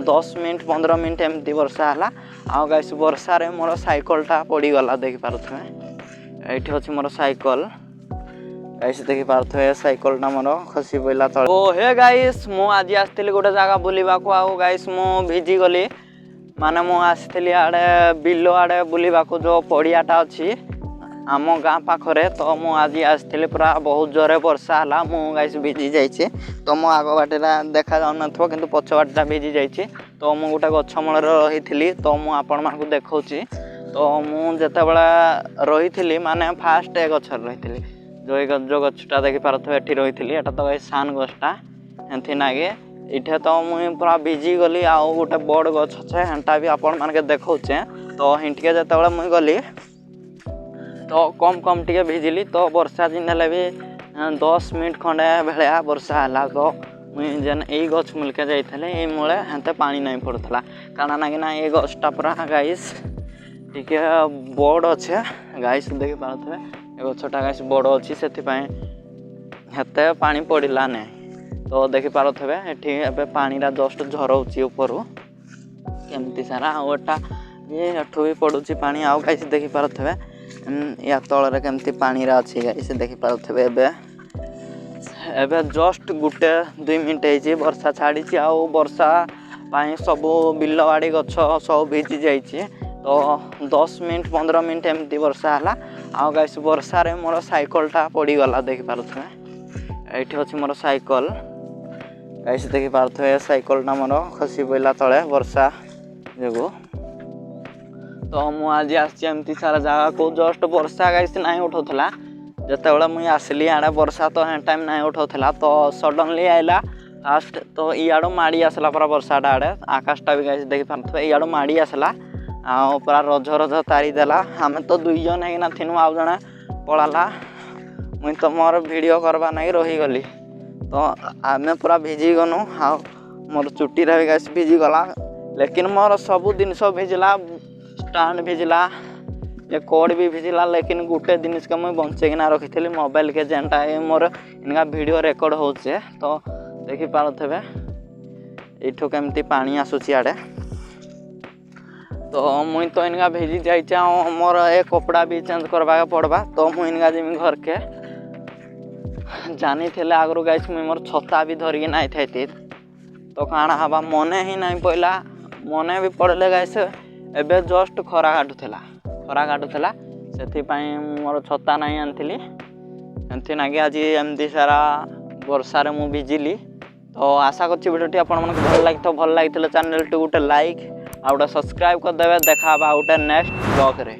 10 minute 15 minute एमती वर्षा है आउ गाइस वर्षा रे मोर साइकलटा पड़गला देखि पारुथे एठी अछि मोर साइकल गाइस देखि पारुथे साइकलटा मोर खसी पइला तळे। ओ हे गाइस मु आज आस्थिली गोटे जगह बुलिबा को आउ गाइस मु भिजी गली माने मु आस्थिली आडे बिलो आडे बुलिबा को जो पड़ियाटा अछि आम गाँ पाखरे तो मु आज आस्थिली पूरा बहुत जोरे वर्षा है मु गाइस भिजी जाइए तो मो आग बाटेरा देखा जाऊ नथिबो किंतु पछ बाटेटा भिजी जाइए तो मु गोटे गछ मूल रही तो मु आपण मानकु देखौछि तो मु जेतेबेला रही माने फास्ट ए गछ रही जो गछटा देखि पारथबे एठी रही एटा तो गाइस सान गछटा एंथि नागे इठे तो मुई पूरा भिजी गली आउ गोटे बड़ गछ छे हेंटा भी आपण मानके देखौछे तो हिंटिके जेतेबेला मुई गली तो कम कम टिके भिजिली तो वर्षा दिन हेले भी 10 मिनट खंडे भेलिया वर्षा है तो मुई जेन यही गछ मूलके जाइले ये मूले हेते पानी नहीं पड़ता कारण ना कि ना ये गछटा पूरा गाइस टिके बड़ अच्छे गाइस देखि पारथबे ये गछटा गाइस बड़ अच्छी से हेते पानी पड़ला नहीं तो देखि पारथबे एठी एबे पानीरा जस्ट झरौची ऊपर केमती सारा ओटा ये एठू भी पड़ुची पानी आउ गाइस देखि पारथबे या तଳରେ केमती पानी रा अछि गाइस देखि पारथबे एबे जस्ट गुटे 2 मिनिट ହେଇଛି वर्षा छाड़ी आउ वर्षा पाई सब बिलवाड़ी गछ सब भिजी जाइए तो 10 मिनट 15 मिनट एमती वर्षा है आउ गाइस वर्षा रे मोर साइकलटा पड़गला देखि पारथबे एठी अछि मोर साइकल गाइस देखि पारथबे साइकलटा मोर खसी पइला तळे वर्षा जेगो तो मु आज आमती सारा जगह को जस्ट वर्षा गाइस नहीं उठाला जिते मुझे आसली आड़े वर्षा तो हे टाइम नहीं उठाला तो सडनली आइला फास्ट तो इाड़ू माड़ी आसला पूरा वर्षाटा आड़े आकाशटा भी गाइस देखि पारथबे इाड़ू माड़ी आसला आ पूरा रज रज तारीदेला आम तो 2 जन होना थिनु आउ जने पड़ाला मुई तो मोर वीडियो करवा नहीं रहीगली तो आम पूरा भिजी गनु आ मोर चुटी भी गाइस भिजी गला लेकिन मोर सबू जिनस भिजला स्टैंड भिजला ये कोड भी भिजला लेकिन गोटे जिनिस के मुझे बंचेकिना रखी थी मोबाइल के जेनटा मोर इनका वीडियो रेकर्ड होचे तो देखि पारथबे इठो केमती पानी आसुची आड़े तो मुई तो इनका भिजी जाइछा मोर ए कपड़ा भी चेंज करवा पड़बा तो मुई इनका जिमी घर के जानी थे आगरू गाइस मुई मोर छता भी धरिकी नहीं थाइती तो काଣା हवा मने ही नहीं पड़ला मने भी पड़ले गाइस एबे जस्ट खरा काटुला से मोर छता नहीं आनी एमती ना कि आज एमती सारा वर्षा रे मु भिजिली तो आशा करछि वीडियोटी आपन मन भल लगी चैनल टू गोटे लाइक आ गोटे सब्सक्राइब करदेवे देखा गोटे नेक्स्ट ब्लॉग रे।